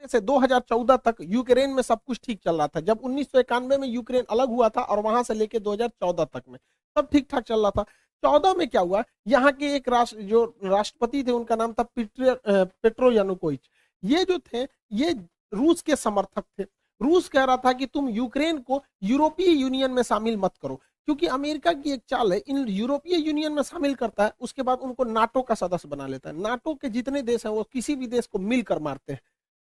से 2014 तक यूक्रेन में सब कुछ ठीक चल रहा था। जब 1991 में यूक्रेन अलग हुआ था और वहां से लेके 2014 तक में सब ठीक ठाक चल रहा था। 14 में क्या हुआ, यहाँ के एक जो राष्ट्रपति थे उनका नाम था पेट्रो यानुकोविच। ये जो थे ये रूस के समर्थक थे। रूस कह रहा था कि तुम यूक्रेन को यूरोपीय यूनियन में शामिल मत करो, क्योंकि अमेरिका की एक चाल है, इन यूरोपीय यूनियन में शामिल करता है उसके बाद उनको नाटो का सदस्य बना लेता है। नाटो के जितने देश हैं वो किसी भी देश को मिलकर मारते हैं।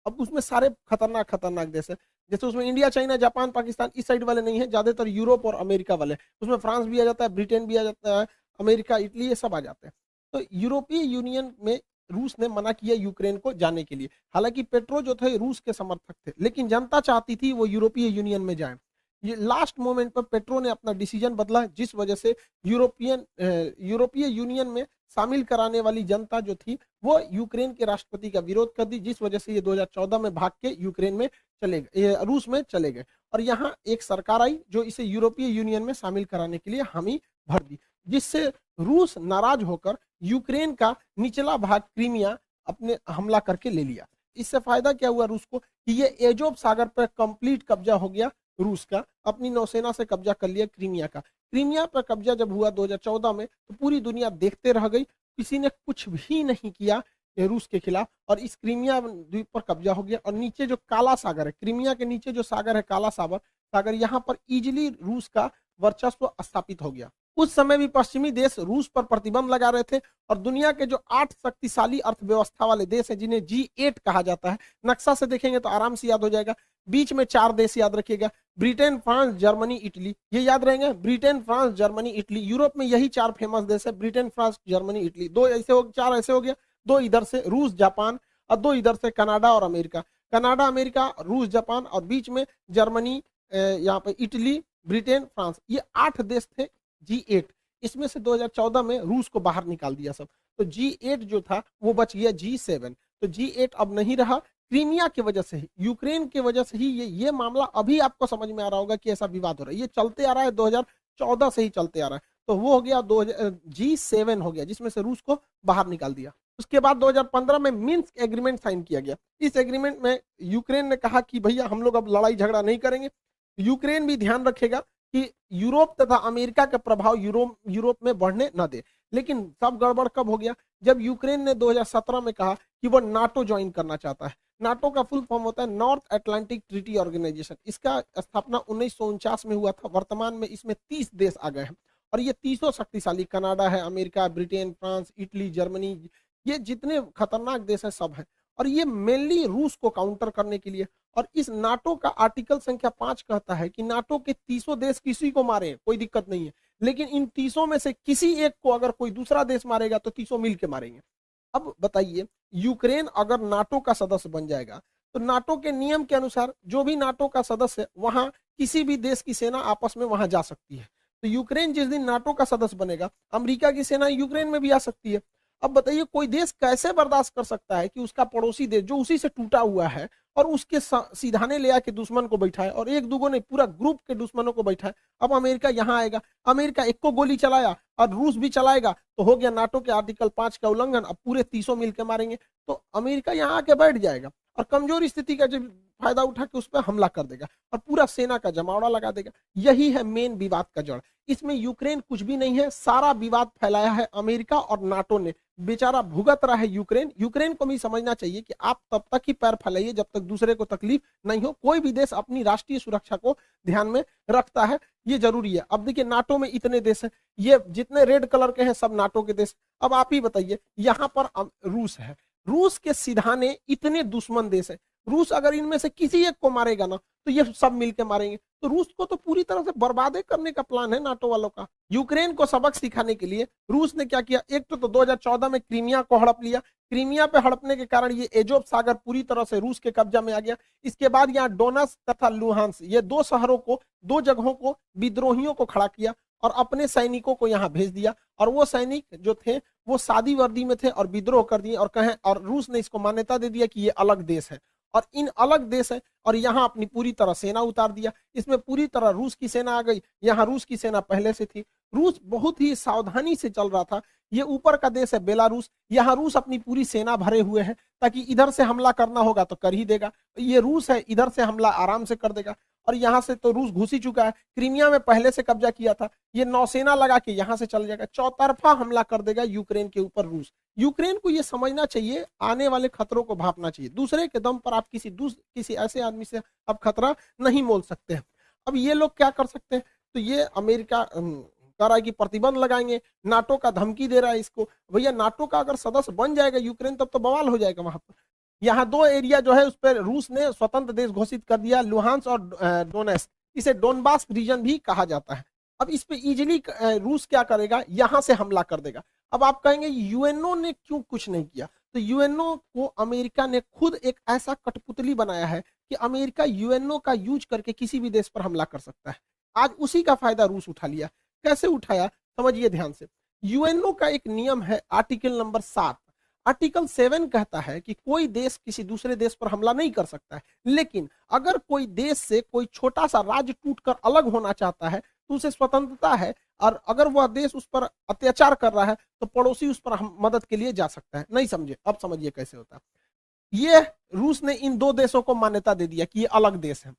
अब उसमें सारे खतरनाक खतरनाक देश है, जैसे उसमें इंडिया, चाइना, जापान, पाकिस्तान इस साइड वाले नहीं है, ज्यादातर यूरोप और अमेरिका वाले। उसमें फ्रांस भी आ जाता है, ब्रिटेन भी आ जाता है, अमेरिका, इटली, ये सब आ जाते हैं। तो यूरोपीय यूनियन में रूस ने मना किया यूक्रेन को जाने के लिए। हालांकि पेट्रो जो थे रूस के समर्थक थे, लेकिन जनता चाहती थी वो यूरोपीय यूनियन में जाए। ये लास्ट मोमेंट पर पेट्रो ने अपना डिसीजन बदला, जिस वजह से यूरोपीय यूनियन में शामिल कराने वाली जनता जो थी वो यूक्रेन के राष्ट्रपति का विरोध कर दी, जिस वजह से ये 2014 में भाग के यूक्रेन में चले गए, रूस में चले गए। और यहाँ एक सरकार आई जो इसे यूरोपीय यूनियन में शामिल कराने के लिए हामी भर दी, जिससे रूस नाराज होकर यूक्रेन का निचला भाग क्रीमिया अपने हमला करके ले लिया। इससे फायदा क्या हुआ रूस को कि ये एजोव सागर पर कंप्लीट कब्जा हो गया रूस का, अपनी नौसेना से कब्जा कर लिया क्रीमिया का। क्रीमिया पर कब्जा जब हुआ 2014 में तो पूरी दुनिया देखते रह गई, किसी ने कुछ भी नहीं किया रूस के खिलाफ, और इस क्रीमिया द्वीप पर कब्जा हो गया। और नीचे जो काला सागर है, क्रीमिया के नीचे जो सागर है काला सागर, यहाँ पर इजिली रूस का वर्चस्व स्थापित हो गया। उस समय भी पश्चिमी देश रूस पर प्रतिबंध लगा रहे थे, और दुनिया के जो 8 शक्तिशाली अर्थव्यवस्था वाले देश हैं जिन्हें G8 कहा जाता है, नक्शा से देखेंगे तो आराम से याद हो जाएगा। बीच में 4 देश याद रखिएगा, ब्रिटेन, फ्रांस, जर्मनी, इटली, ये याद रहेंगे, Britain, France, Germany, Italy. Europe में यही 4 फेमस देश है, ब्रिटेन, फ्रांस, जर्मनी, इटली। 2 ऐसे हो, 4 ऐसे हो गया, 2 इधर से रूस, जापान, और 2 इधर से कनाडा और अमेरिका। कनाडा, अमेरिका, रूस, जापान, और बीच में जर्मनी, यहाँ पे इटली, ब्रिटेन, फ्रांस, ये 8 देश थे G8। इसमें से 2014 में रूस को बाहर निकाल दिया सब, तो G8 जो था वो बच गया G7। तो G8 अब नहीं रहा, क्रीमिया की वजह से ही, यूक्रेन की वजह से ही ये मामला अभी आपको समझ में आ रहा होगा कि ऐसा विवाद हो रहा है। ये चलते आ रहा है, 2014 से ही चलते आ रहा है। तो वो हो गया G7 हो गया, जिसमें से रूस को बाहर निकाल दिया। उसके बाद 2015 में मिन्स्क एग्रीमेंट साइन किया गया। इस एग्रीमेंट में यूक्रेन ने कहा कि भैया हम लोग अब लड़ाई झगड़ा नहीं करेंगे। यूक्रेन भी ध्यान रखेगा कि यूरोप तथा अमेरिका का प्रभाव यूरोप में बढ़ने न दे। लेकिन सब गड़बड़ कब हो गया, जब यूक्रेन ने 2017 में कहा कि वो नाटो ज्वाइन करना चाहता है। नाटो का फुल फॉर्म होता है नॉर्थ अटलांटिक ट्रीटी ऑर्गेनाइजेशन। इसका स्थापना 1949 में हुआ था। वर्तमान में इसमें 30 देश आ गए हैं, और ये 30 शक्तिशाली, कनाडा है, America, Britain, France, Italy, Germany, ये जितने खतरनाक देश हैं सब हैं। और ये मेनली रूस को काउंटर करने के लिए। और इस नाटो का आर्टिकल संख्या 5 कहता है कि नाटो के 30 देश किसी को मारे कोई दिक्कत नहीं है, लेकिन इन 30 में से किसी एक को अगर कोई दूसरा देश मारेगा तो 30 मिल के मारेंगे। अब बताइए, यूक्रेन अगर नाटो का सदस्य बन जाएगा तो नाटो के नियम के अनुसार जो भी नाटो का सदस्य है वहां किसी भी देश की सेना आपस में वहां जा सकती है। तो यूक्रेन जिस दिन नाटो का सदस्य बनेगा, अमेरिका की सेना यूक्रेन में भी आ सकती है। अब बताइए कोई देश कैसे बर्दाश्त कर सकता है कि उसका पड़ोसी देश जो उसी से टूटा हुआ है और उसके सीधाने ले आके दुश्मन को बैठाए, और एक दूगो ने पूरा ग्रुप के दुश्मनों को बैठाए। अब अमेरिका यहाँ आएगा, अमेरिका एक को गोली चलाया और रूस भी चलाएगा, तो हो गया नाटो के आर्टिकल 5 का उल्लंघन। अब पूरे 30 मिलकर मारेंगे, तो अमेरिका यहाँ आके बैठ जाएगा और कमजोर स्थिति का जब फायदा उठा के उस पर हमला कर देगा और पूरा सेना का जमावड़ा लगा देगा। यही है मेन विवाद का जड़। इसमें यूक्रेन कुछ भी नहीं है, सारा विवाद फैलाया है अमेरिका और नाटो ने। बेचारा भुगत रहा है यूक्रेन। यूक्रेन को भी समझना चाहिए कि आप तब तक ही पैर फैलाइए जब तक दूसरे को तकलीफ नहीं हो। कोई भी देश अपनी राष्ट्रीय सुरक्षा को ध्यान में रखता है, ये जरूरी है। अब देखिए नाटो में इतने देश हैं, ये जितने रेड कलर के हैं सब नाटो के देश। अब आप ही बताइए, यहाँ पर रूस है, रूस के सीधाने इतने दुश्मन देश है। रूस अगर इनमें से किसी एक को मारेगा ना तो ये सब मिलके मारेंगे। तो रूस को तो पूरी तरह से बर्बाद करने का प्लान है नाटो वालों का। यूक्रेन को सबक सिखाने के लिए रूस ने क्या किया, एक तो 2014 में क्रीमिया को हड़प लिया। क्रीमिया पे हड़पने के कारण ये एजोव सागर पूरी तरह से रूस के कब्जा में आ गया। इसके बाद यहाँ डोनस तथा लुहांस, ये 2 शहरों को, 2 जगहों को विद्रोहियों को खड़ा किया और अपने सैनिकों को यहाँ भेज दिया। और वो सैनिक जो थे वो सादी वर्दी में थे और विद्रोह कर दिए और कहें, और रूस ने इसको मान्यता दे दिया कि ये अलग देश है और इन अलग देश है, और यहाँ अपनी पूरी तरह सेना उतार दिया। इसमें पूरी तरह रूस की सेना आ गई। यहाँ रूस की सेना पहले से थी। रूस बहुत ही सावधानी से चल रहा था ये ऊपर का देश है बेलारूस, यहाँ रूस अपनी पूरी सेना भरे हुए हैं ताकि इधर से हमला करना होगा तो कर ही देगा। ये रूस है, इधर से हमला आराम से कर देगा। और यहाँ से तो रूस घुस ही चुका है, क्रीमिया में पहले से कब्जा किया था, ये नौसेना लगा के यहाँ से चल जाएगा, चौतरफा हमला कर देगा यूक्रेन के ऊपर रूस। यूक्रेन को ये समझना चाहिए, आने वाले खतरों को भापना चाहिए। दूसरे के दम पर आप किसी ऐसे आदमी से आप खतरा नहीं मोल सकते हैं। अब ये लोग क्या कर सकते हैं, तो ये अमेरिका कह रहा है कि प्रतिबंध लगाएंगे, नाटो का धमकी दे रहा है इसको। भैया नाटो का अगर सदस्य बन जाएगा यूक्रेन तब तो बवाल हो जाएगा वहां पर। यहाँ 2 एरिया जो है उस पर रूस ने स्वतंत्र देश घोषित कर दिया, लुहांस और डोनेस्क, इसे डोनबास रीजन भी कहा जाता है। अब इस पे इजीली रूस क्या करेगा, यहां से हमला कर देगा। अब आप कहेंगे यूएनओ ने क्यों कुछ नहीं किया, तो यूएनओ को अमेरिका ने खुद एक ऐसा कठपुतली बनाया है कि अमेरिका यूएनओ का यूज करके किसी भी देश पर हमला कर सकता है। आज उसी का फायदा रूस उठा लिया। कैसे उठाया समझिए ध्यान से। यूएनओ का एक नियम है आर्टिकल नंबर 7। आर्टिकल 7 कहता है कि कोई देश किसी दूसरे देश पर हमला नहीं कर सकता है, लेकिन अगर कोई देश से कोई छोटा सा राज्य टूटकर अलग होना चाहता है तो उसे स्वतंत्रता है, और अगर वह देश उस पर अत्याचार कर रहा है तो पड़ोसी उस पर मदद के लिए जा सकता है। नहीं समझे, अब समझिए कैसे होता है। ये रूस ने इन 2 देशों को मान्यता दे दिया कि ये अलग देश है,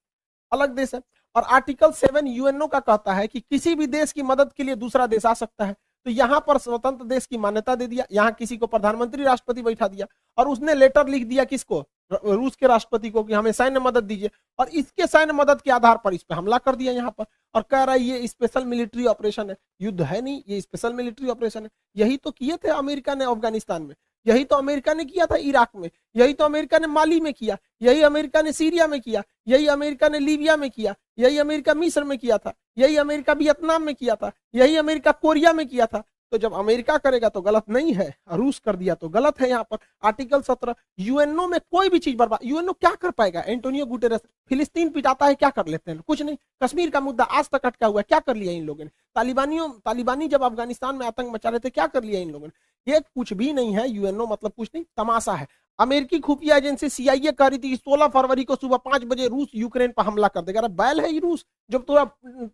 अलग देश है। और आर्टिकल 7 यूएनओ का कहता है कि किसी भी देश की मदद के लिए दूसरा देश आ सकता है। तो यहां पर स्वतंत्र देश की मान्यता दे दिया, यहां किसी को प्रधानमंत्री राष्ट्रपति बैठा दिया, और उसने लेटर लिख दिया किसको, रूस के राष्ट्रपति को, कि हमें सैन्य मदद दीजिए, और इसके सैन्य मदद के आधार पर इस पे हमला कर दिया यहाँ पर। और कह रहा है ये स्पेशल मिलिट्री ऑपरेशन है। युद्ध है नहीं, ये स्पेशल मिलिट्री ऑपरेशन है। यही तो किए थे अमेरिका ने अफगानिस्तान में, यही तो अमेरिका ने किया था इराक में, यही तो अमेरिका ने माली में किया, यही अमेरिका ने सीरिया में किया, यही अमेरिका ने लीबिया में किया, यही अमेरिका मिस्र में किया था, यही अमेरिका वियतनाम में किया था, यही अमेरिका कोरिया में किया था। तो जब अमेरिका करेगा तो गलत नहीं है, रूस कर दिया तो गलत है। यहाँ पर आर्टिकल 17 यूएनओ में कोई भी चीज बर्बाद, यूएनओ क्या कर पाएगा। एंटोनियो गुटेरेस फिलिस्तीन पिटाता है, क्या कर लेते हैं, कुछ नहीं। कश्मीर का मुद्दा आज तक अटका हुआ है, क्या कर लिया इन लोगों ने। तालिबानी जब अफगानिस्तान में आतंक मचा रहे थे, क्या कर लिया इन लोगों ने। ये कुछ भी नहीं है, यूएनओ मतलब कुछ नहीं, तमाशा है। अमेरिकी खुफिया एजेंसी सीआईए कह रही थी कि 16 फरवरी को सुबह 5 बजे रूस यूक्रेन पर हमला कर देगा। अरे बैल है ये रूस, जब थोड़ा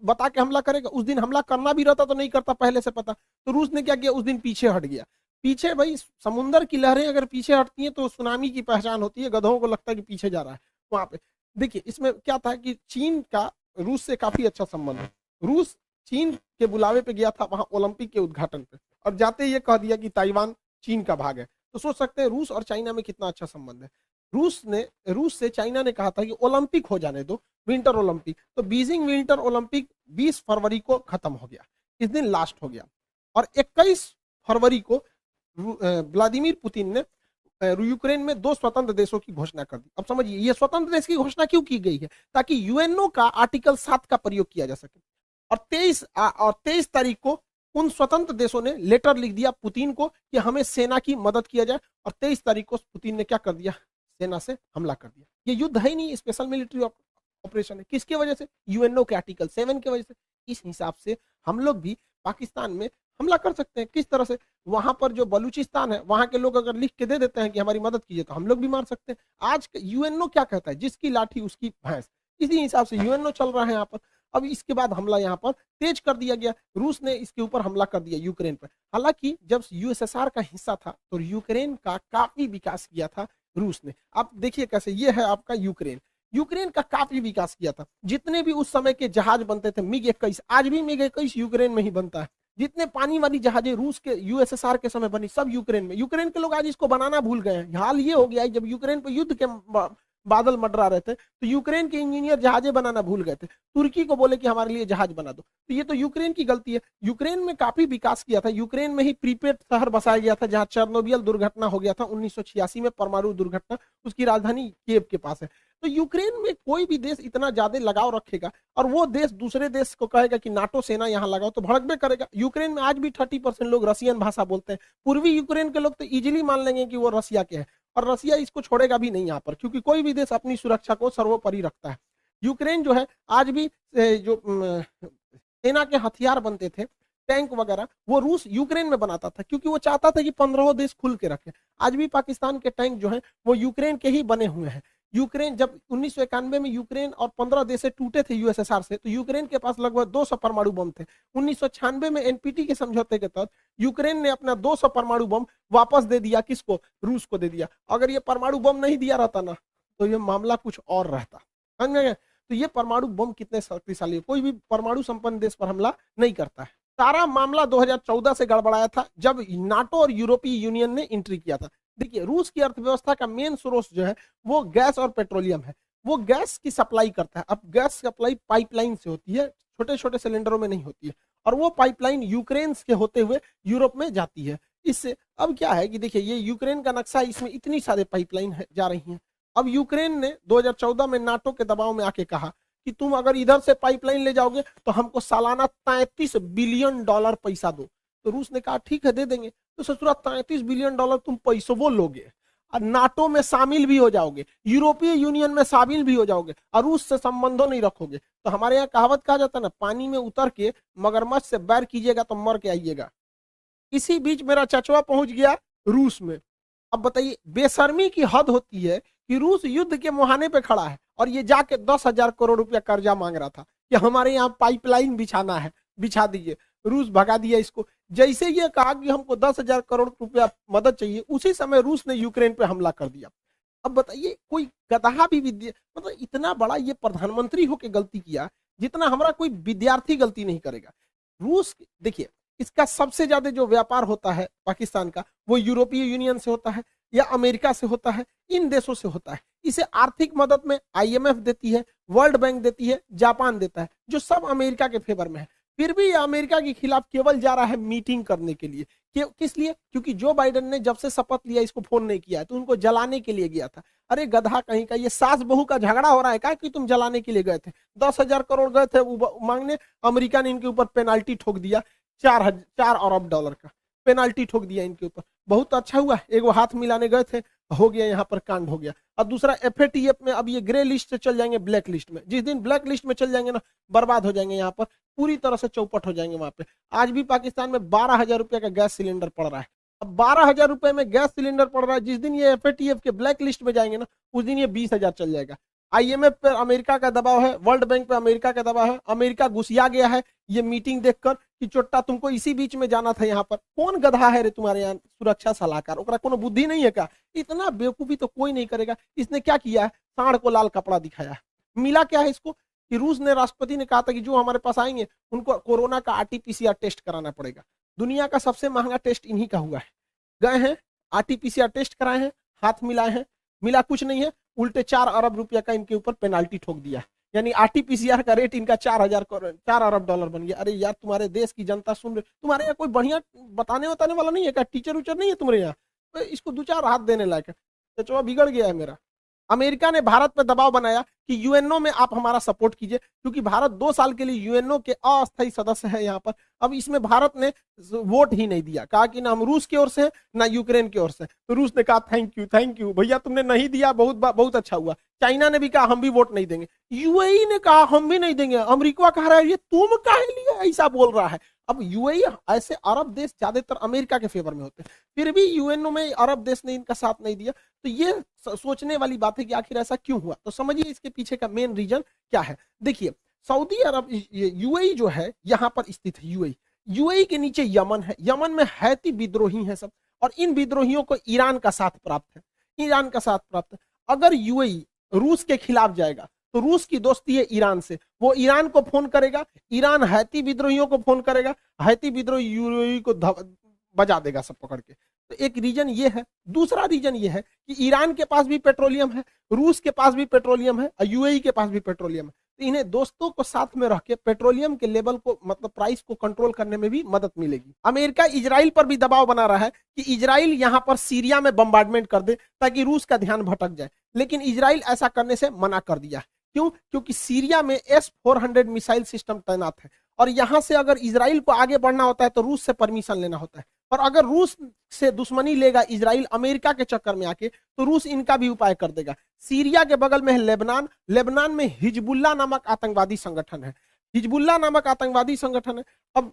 बता के हमला करेगा। उस दिन हमला करना भी रहता तो नहीं करता, पहले से पता। तो रूस ने क्या किया, उस दिन पीछे हट गया। पीछे भाई समुद्र की लहरें अगर पीछे हटती हैं तो सुनामी की पहचान होती है। गधों को लगता है कि पीछे जा रहा है वहां पे। देखिए इसमें क्या था कि चीन का रूस से काफी अच्छा संबंध है। रूस चीन के बुलावे पे गया था वहां ओलंपिक के उद्घाटन पे, और जाते ये कह दिया कि ताइवान चीन का भाग है। तो सोच सकते हैं रूस और चाइना में कितना अच्छा संबंध है। रूस से चाइना ने कहा था कि ओलंपिक हो जाने दो, विंटर ओलंपिक। तो बीजिंग विंटर ओलंपिक 20 फरवरी को खत्म हो गया, इस दिन लास्ट हो गया। और 21 फरवरी को व्लादिमीर पुतिन ने यूक्रेन में 2 स्वतंत्र देशों की घोषणा कर दी। अब समझिए ये स्वतंत्र देश की घोषणा क्यों की गई है, ताकि यूएनओ का आर्टिकल 7 का प्रयोग किया जा सके। और 23 तारीख को उन स्वतंत्र देशों ने लेटर लिख दिया पुतिन को कि हमें सेना की मदद किया जाए। और 23 तारीख को पुतिन ने क्या कर दिया, सेना से हमला कर दिया। ये युद्ध है ही नहीं, स्पेशल मिलिट्री ऑपरेशन है। किसके वजह से, यूएनओ के आर्टिकल 7 की वजह से। इस हिसाब से हम लोग भी पाकिस्तान में हमला कर सकते हैं। किस तरह से, वहां पर जो बलूचिस्तान है वहां के लोग अगर लिख के दे देते हैं कि हमारी मदद कीजिए, तो हम लोग भी मार सकते हैं। आज यूएनओ क्या कहता है, जिसकी लाठी उसकी भैंस। इसी हिसाब से यूएनओ चल रहा है यहाँ पर। अब इसके बाद हमला यहाँ पर तेज कर दिया गया, रूस ने इसके ऊपर हमला कर दिया यूक्रेन पर। हालांकि जब यूएसएसआर का हिस्सा था तो यूक्रेन का काफी विकास किया था रूस ने। आप देखिए कैसे, ये है आपका यूक्रेन का काफी विकास किया था। जितने भी उस समय के जहाज बनते थे मिग 21, आज भी मिग 21 यूक्रेन में ही बनता है। जितने पानी वाली जहाजें रूस के यूएसएसआर के समय बनी, सब यूक्रेन में। यूक्रेन के लोग आज इसको बनाना भूल गए हैं। हाल ये हो गया है, जब यूक्रेन पर युद्ध के बादल मंडरा रहे थे तो यूक्रेन के इंजीनियर जहाजें बनाना भूल गए थे। तुर्की को बोले कि हमारे लिए जहाज बना दो। तो ये तो यूक्रेन की गलती है। यूक्रेन में काफी विकास किया था। यूक्रेन में ही प्रीपेड शहर बसाया गया था, जहां चेर्नोबिल दुर्घटना हो गया था 1986 में, परमाणु दुर्घटना। उसकी राजधानी कीव के पास है। तो यूक्रेन में कोई भी देश इतना ज्यादा लगाव रखेगा और वो देश दूसरे देश को कहेगा कि नाटो सेना यहाँ लगाओ, तो भड़कबे करेगा। यूक्रेन में आज भी 30% लोग रसियन भाषा बोलते हैं। पूर्वी यूक्रेन के लोग तो इजीली मान लेंगे कि वो रसिया के हैं, और रसिया इसको छोड़ेगा भी नहीं यहाँ पर, क्योंकि कोई भी देश अपनी सुरक्षा को सर्वोपरि रखता है। यूक्रेन जो है आज भी जो सेना के हथियार बनते थे, टैंक वगैरह, वो रूस यूक्रेन में बनाता था, क्योंकि वो चाहता था कि 15 देश खुल के रखे। आज भी पाकिस्तान के टैंक जो है वो यूक्रेन के ही बने हुए हैं। यूक्रेन जब 1991 में यूक्रेन और 15 देश से टूटे थे यूएसएसआर से, तो यूक्रेन के पास लगभग 200 परमाणु बम थे। 1996 में एनपीटी के समझौते के तहत यूक्रेन ने अपना 200 परमाणु बम वापस दे दिया, किसको? रूस को दे दिया। अगर ये परमाणु बम नहीं दिया रहता ना, तो ये मामला कुछ और रहता, समझ में? तो ये परमाणु बम कितने शक्तिशाली है, कोई भी परमाणु संपन्न देश पर हमला नहीं करता है। सारा मामला 2014 से गड़बड़ाया था, जब नाटो और यूरोपीय यूनियन ने एंट्री किया था। देखिए, रूस की अर्थव्यवस्था का मेन सोर्स जो है वो गैस और पेट्रोलियम है। वो गैस की सप्लाई करता है। अब गैस सप्लाई पाइपलाइन से होती है, छोटे छोटे सिलेंडरों में नहीं होती है, और वो पाइपलाइन यूक्रेन के होते हुए यूरोप में जाती है। इससे अब क्या है कि देखिए, ये यूक्रेन का नक्शा, इसमें इतनी सारे पाइपलाइन जा रही हैं। अब यूक्रेन ने 2014 में नाटो के दबाव में आके कहा कि तुम अगर इधर से पाइपलाइन ले जाओगे तो हमको सालाना $33 बिलियन पैसा दो। तो रूस ने कहा ठीक है, दे देंगे। तो ससुरा $33 बिलियन तुम पैसों वो लोगे और नाटो में शामिल भी हो जाओगे, यूरोपीय यूनियन में शामिल भी हो जाओगे, और रूस से संबंधों नहीं रखोगे। तो हमारे यहाँ कहावत कहा जाता है ना, पानी में उतर के मगरमच्छ से बैर कीजिएगा तो मर के आइएगा। इसी बीच मेरा चचवा पहुंच गया रूस में। अब बताइए, बेशर्मी की हद होती है कि रूस युद्ध के मुहाने पे खड़ा है और ये जाके 10,000 करोड़ रुपया कर्जा मांग रहा था कि हमारे यहाँ पाइपलाइन बिछाना है, बिछा दीजिए। रूस भगा दिया इसको। जैसे ये कहा कि हमको 10,000 करोड़ रुपया मदद चाहिए, उसी समय रूस ने यूक्रेन पे हमला कर दिया। अब बताइए, कोई गधा भी मतलब इतना बड़ा ये प्रधानमंत्री होके गलती किया जितना हमारा कोई विद्यार्थी गलती नहीं करेगा। रूस, देखिए, इसका सबसे ज्यादा जो व्यापार होता है पाकिस्तान का, वो यूरोपीय यूनियन से होता है या अमेरिका से होता है, इन देशों से होता है। इसे आर्थिक मदद में आईएमएफ देती है, वर्ल्ड बैंक देती है, जापान देता है, जो सब अमेरिका के फेवर में है। फिर भी अमेरिका के खिलाफ केवल जा रहा है मीटिंग करने के लिए। किस लिए? क्योंकि जो बाइडेन ने जब से शपथ लिया इसको फोन नहीं किया है, तो उनको जलाने के लिए गया था। अरे गधा कहीं का, ये सास बहू का झगड़ा हो रहा है क्या कि तुम जलाने के लिए गए थे? 10,000 करोड़ गए थे मांगने, अमेरिका ने इनके ऊपर पेनाल्टी ठोक दिया, $4 अरब का पेनाल्टी ठोक दिया इनके ऊपर। बहुत अच्छा हुआ, एक वो हाथ मिलाने गए थे, हो गया, यहाँ पर कांड हो गया। और दूसरा, एफएटीएफ में अब ये ग्रे लिस्ट से चल जाएंगे ब्लैक लिस्ट में। जिस दिन ब्लैक लिस्ट में चल जाएंगे ना, बर्बाद हो जाएंगे, यहाँ पर पूरी तरह से चौपट हो जाएंगे। वहां पे आज भी पाकिस्तान में 12,000 रुपए का गैस सिलेंडर पड़ रहा है। अब 12,000 रुपए में गैस सिलेंडर पड़ रहा है, जिस दिन ये एफएटीएफ के ब्लैक लिस्ट में जाएंगे ना, उस दिन ये 20,000 चल जाएगा। आईएमएफ पर अमेरिका का दबाव है, वर्ल्ड बैंक पे अमेरिका का दबाव है। अमेरिका घुसिया गया है ये मीटिंग देखकर कि चोट्टा तुमको इसी बीच में जाना था। यहाँ पर कौन गधा है रे तुम्हारे यहाँ सुरक्षा सलाहकार? ओकरा कोनो बुद्धि नहीं है क्या? इतना बेवकूफी तो कोई नहीं करेगा। इसने क्या किया है? सांड को लाल कपड़ा दिखाया है। मिला क्या है इसको कि रूस ने, राष्ट्रपति ने कहा था कि जो हमारे पास आएंगे उनको कोरोना का आरटीपीसीआर टेस्ट कराना पड़ेगा। दुनिया का सबसे महंगा टेस्ट इन्हीं का हुआ है। गए हैं, आरटीपीसीआर टेस्ट कराए हैं, हाथ मिलाए हैं, मिला कुछ नहीं है, उल्टे 4 अरब रुपया का इनके ऊपर पेनाल्टी ठोक दिया। यानी आरटीपीसीआर का रेट इनका 4 अरब डॉलर बन गया। अरे यार, तुम्हारे देश की जनता सुन रही, तुम्हारे यहाँ कोई बढ़िया बताने वाला नहीं है क्या? टीचर उचर नहीं है तुम्हारे यहाँ? तो इसको 2-4 हाथ देने लायक है। चचवा बिगड़ गया है मेरा। अमेरिका ने भारत पर दबाव बनाया कि यूएनओ में आप हमारा सपोर्ट कीजिए, क्योंकि भारत 2 साल के लिए यूएनओ के अस्थायी सदस्य है यहाँ पर। अब इसमें भारत ने वोट ही नहीं दिया, कहा कि ना हम रूस की ओर से ना यूक्रेन की ओर से। तो रूस ने कहा थैंक यू भैया, तुमने नहीं दिया, बहुत अच्छा हुआ। चाइना ने भी कहा हम भी वोट नहीं देंगे। यूएई ने कहा हम भी नहीं देंगे। अमेरिका कह रहा है ये तुम काहे लिए ऐसा बोल रहा है? अब यूएई, ऐसे अरब देश ज्यादातर अमेरिका के फेवर में होते हैं, फिर भी यूएनओ में अरब देश ने इनका साथ नहीं दिया। तो ये सोचने वाली बात है कि आखिर ऐसा क्यों हुआ। तो समझिए इसके पीछे का मेन रीजन क्या है। देखिए, सऊदी अरब, यूएई जो है यहाँ पर स्थित है। यूएई के नीचे यमन है, यमन में हैती विद्रोही है सब, और इन विद्रोहियों को ईरान का साथ प्राप्त है। अगर यूएई रूस के खिलाफ जाएगा तो रूस की दोस्ती है ईरान से, वो ईरान को फोन करेगा, ईरान हैती विद्रोहियों को फोन करेगा, हैती विद्रोही यूएई को बजा देगा सब पकड़ के। तो एक रीजन ये है। दूसरा रीजन ये है कि ईरान के पास भी पेट्रोलियम है, रूस के पास भी पेट्रोलियम है और यूएई के पास भी पेट्रोलियम है। तो इन्हें दोस्तों को साथ में रख के पेट्रोलियम के लेवल को, मतलब प्राइस को कंट्रोल करने में भी मदद मिलेगी। अमेरिका इजराइल पर भी दबाव बना रहा है कि इजराइल यहाँ पर सीरिया में बम्बार्डमेंट कर दे ताकि रूस का ध्यान भटक जाए, लेकिन इजराइल ऐसा करने से मना कर दिया। क्यों? क्योंकि सीरिया में S-400 मिसाइल सिस्टम तैनात है, और यहां से अगर इजराइल को आगे बढ़ना होता है तो रूस से परमिशन लेना होता है। और अगर रूस से दुश्मनी लेगा इजराइल अमेरिका के चक्कर में आके, तो रूस इनका भी उपाय कर देगा। सीरिया के बगल में है लेबनान, लेबनान में हिजबुल्लाह नामक आतंकवादी संगठन है। अब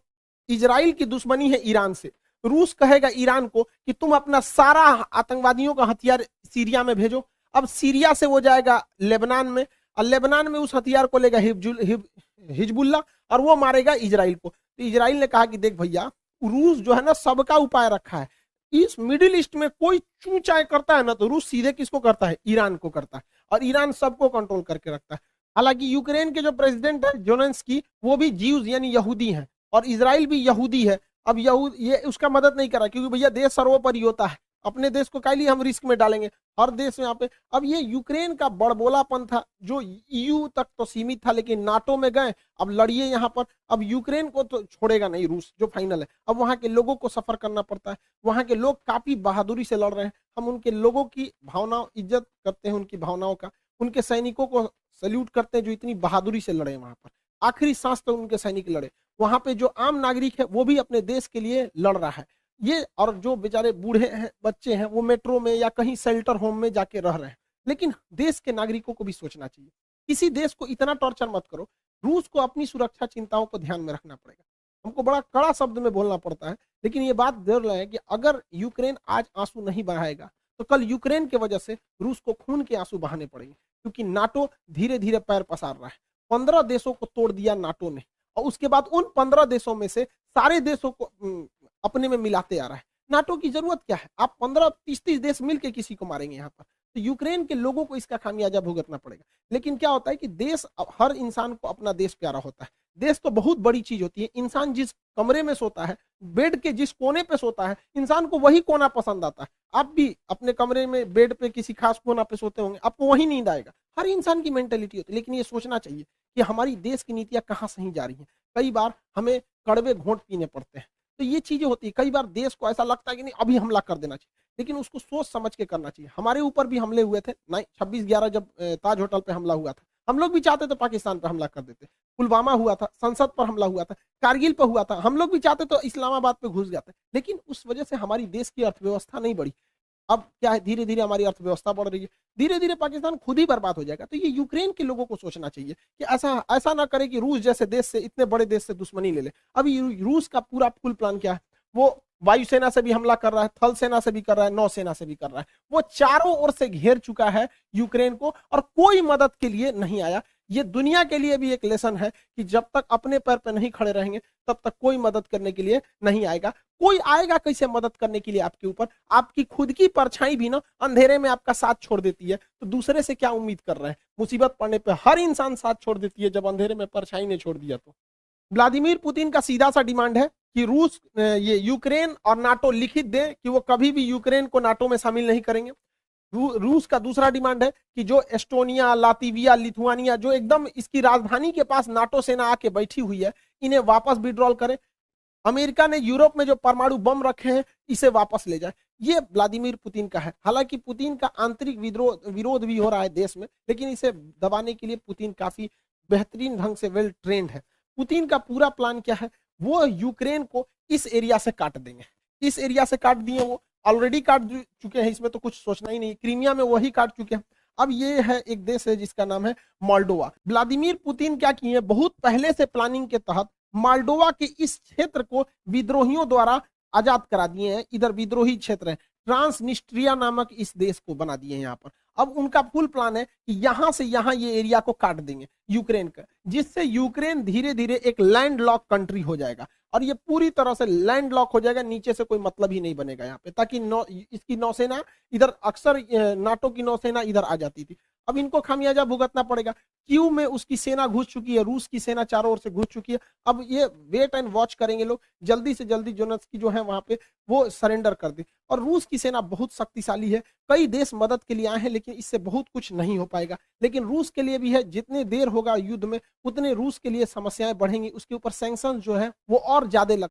इजराइल की दुश्मनी है ईरान से, रूस कहेगा ईरान को कि तुम अपना सारा आतंकवादियों का हथियार सीरिया में भेजो, अब सीरिया से वो जाएगा लेबनान में, और लेबनान में उस हथियार को लेगा हिजबुल्ला, और वो मारेगा इजराइल को। तो इजराइल ने कहा कि देख भैया, रूस जो है ना सबका उपाय रखा है, इस मिडिल ईस्ट में कोई चू चाय करता है ना तो रूस सीधे किसको करता है, ईरान को करता है, और ईरान सबको कंट्रोल करके रखता है। हालांकि यूक्रेन के जो प्रेसिडेंट है जेलेंस्की, वो भी जीव्स यानी यहूदी हैं, और इजराइल भी यहूदी है। अब ये उसका मदद नहीं कर रहा, क्योंकि भैया देश सर्वोपरि होता है, अपने देश को काहे लिए हम रिस्क में डालेंगे, हर देश में यहाँ पे। अब ये यूक्रेन का बड़बोलापन था जो ईयू तक तो सीमित था, लेकिन नाटो में गए, अब लड़िए यहाँ पर। अब यूक्रेन को तो छोड़ेगा नहीं रूस, जो फाइनल है। अब वहाँ के लोगों को सफर करना पड़ता है, वहाँ के लोग काफी बहादुरी से लड़ रहे हैं। हम उनके लोगों की भावना इज्जत करते हैं, उनकी भावनाओं का, उनके सैनिकों को सल्यूट करते हैं जो इतनी बहादुरी से लड़े वहां पर, आखिरी सांस तक उनके सैनिक लड़े। वहां पे जो आम नागरिक है वो भी अपने देश के लिए लड़ रहा है ये, और जो बेचारे बूढ़े हैं, बच्चे हैं, वो मेट्रो में या कहीं शेल्टर होम में जाके रह रहे हैं। लेकिन देश के नागरिकों को भी सोचना चाहिए, किसी देश को इतना टॉर्चर मत करो। रूस को अपनी सुरक्षा चिंताओं को ध्यान में रखना पड़ेगा। हमको बड़ा कड़ा शब्द में बोलना पड़ता है, लेकिन ये बात जरूर है कि अगर यूक्रेन आज आंसू नहीं बहाएगा तो कल यूक्रेन की वजह से रूस को खून के आंसू बहाने पड़ेंगे, क्योंकि नाटो धीरे धीरे पैर पसार रहा है। 15 देशों को तोड़ दिया नाटो ने, और उसके बाद उन 15 देशों में से सारे देशों को अपने में मिलाते आ रहा है। नाटो की जरूरत क्या है, आप 15-30 देश मिलकर किसी को मारेंगे यहाँ पर। तो यूक्रेन के लोगों को इसका खामियाजा भुगतना पड़ेगा। लेकिन क्या होता है कि देश, हर इंसान को अपना देश प्यारा होता है। देश तो बहुत बड़ी चीज होती है। इंसान जिस कमरे में सोता है, बेड के जिस कोने पे सोता है, इंसान को वही कोना पसंद आता है। आप भी अपने कमरे में बेड पे किसी खास कोना पे सोते होंगे, आपको वही नींद आएगा। हर इंसान की मेंटेलिटी होती है। लेकिन ये सोचना चाहिए कि हमारी देश की नीतियां कहाँ सही जा रही हैं। कई बार हमें कड़वे घोंट पीने पड़ते हैं, तो ये चीजें होती है। कई बार देश को ऐसा लगता है कि नहीं अभी हमला कर देना चाहिए, लेकिन उसको सोच समझ के करना चाहिए। हमारे ऊपर भी हमले हुए थे 26/11 जब ताज होटल पे हमला हुआ था, हम लोग भी चाहते थे पाकिस्तान पे हमला कर देते। पुलवामा हुआ था, संसद पर हमला हुआ था, कारगिल पर हुआ था, हम लोग भी चाहते तो इस्लामाबाद पे घुस जाते। लेकिन उस वजह से हमारी देश की अर्थव्यवस्था नहीं बढ़ी। अब क्या है, धीरे धीरे हमारी अर्थव्यवस्था बढ़ रही है, धीरे धीरे पाकिस्तान खुद ही बर्बाद हो जाएगा। तो ये यूक्रेन के लोगों को सोचना चाहिए कि ऐसा ना करे कि रूस जैसे देश से, इतने बड़े देश से दुश्मनी ले ले। अभी रूस का पूरा फुल प्लान क्या है, वो वायुसेना से भी हमला कर रहा है, थल सेना से भी कर रहा है, नौसेना से भी कर रहा है। वो चारों ओर से घेर चुका है यूक्रेन को, और कोई मदद के लिए नहीं आया। ये दुनिया के लिए भी एक लेसन है कि जब तक अपने पैर पे नहीं खड़े रहेंगे तब तक कोई मदद करने के लिए नहीं आएगा। कोई आएगा कैसे मदद करने के लिए आपके ऊपर? आपकी खुद की परछाई भी ना अंधेरे में आपका साथ छोड़ देती है, तो दूसरे से क्या उम्मीद कर रहे हैं? मुसीबत पड़ने पे हर इंसान साथ छोड़ देती है, जब अंधेरे में परछाई ने छोड़ दिया तो। व्लादिमीर पुतिन का सीधा सा डिमांड है कि रूस, ये यूक्रेन और नाटो लिखित दे कि वो कभी भी यूक्रेन को नाटो में शामिल नहीं करेंगे। रूस का दूसरा डिमांड है कि जो एस्टोनिया, लातविया, लिथुआनिया, जो एकदम इसकी राजधानी के पास नाटो सेना आके बैठी हुई है, इन्हें वापस विड्रॉल करें। अमेरिका ने यूरोप में जो परमाणु बम रखे हैं, इसे वापस ले जाए। ये व्लादिमीर पुतिन का है। हालांकि पुतिन का आंतरिक विरोध भी हो रहा है देश में, लेकिन इसे दबाने के लिए पुतिन काफी बेहतरीन ढंग से वेल ट्रेंड है। पुतिन का पूरा प्लान क्या है, वो यूक्रेन को इस एरिया से काट देंगे। इस एरिया से काट दिए, वो ऑलरेडी काट चुके हैं, इसमें तो कुछ सोचना ही नहीं। क्रीमिया में वही काट चुके हैं। अब ये है एक देश है जिसका नाम है मोल्डोवा। व्लादिमीर पुतिन क्या किए, बहुत पहले से प्लानिंग के तहत मोल्डोवा के इस क्षेत्र को विद्रोहियों द्वारा आजाद करा दिए हैं। इधर विद्रोही क्षेत्र है, ट्रांसनिस्ट्रिया नामक इस देश को बना दिए हैं यहाँ पर। अब उनका फुल प्लान है कि यहां से यहां ये एरिया को काट देंगे यूक्रेन का, जिससे यूक्रेन धीरे धीरे एक लैंड लॉक कंट्री हो जाएगा, और ये पूरी तरह से लैंड लॉक हो जाएगा। नीचे से कोई मतलब ही नहीं बनेगा यहाँ पे, ताकि इसकी नौसेना इधर, अक्सर नाटो की नौसेना इधर आ जाती थी। अब इनको खामियाजा भुगतना पड़ेगा। क्यू में उसकी सेना घुस चुकी है, रूस की सेना चारों ओर से घुस चुकी है। अब ये वेट एंड वॉच करेंगे लोग, जल्दी से जल्दी जेलेंस्की जो है वहां पे वो सरेंडर कर दे। और रूस की सेना बहुत शक्तिशाली है, कई देश मदद के लिए आए हैं, लेकिन इससे बहुत कुछ नहीं हो पाएगा। लेकिन रूस के लिए भी है, जितने देर होगा युद्ध में उतने रूस के लिए समस्याएं बढ़ेंगी, उसके ऊपर सैंक्शन जो है वो और ज्यादा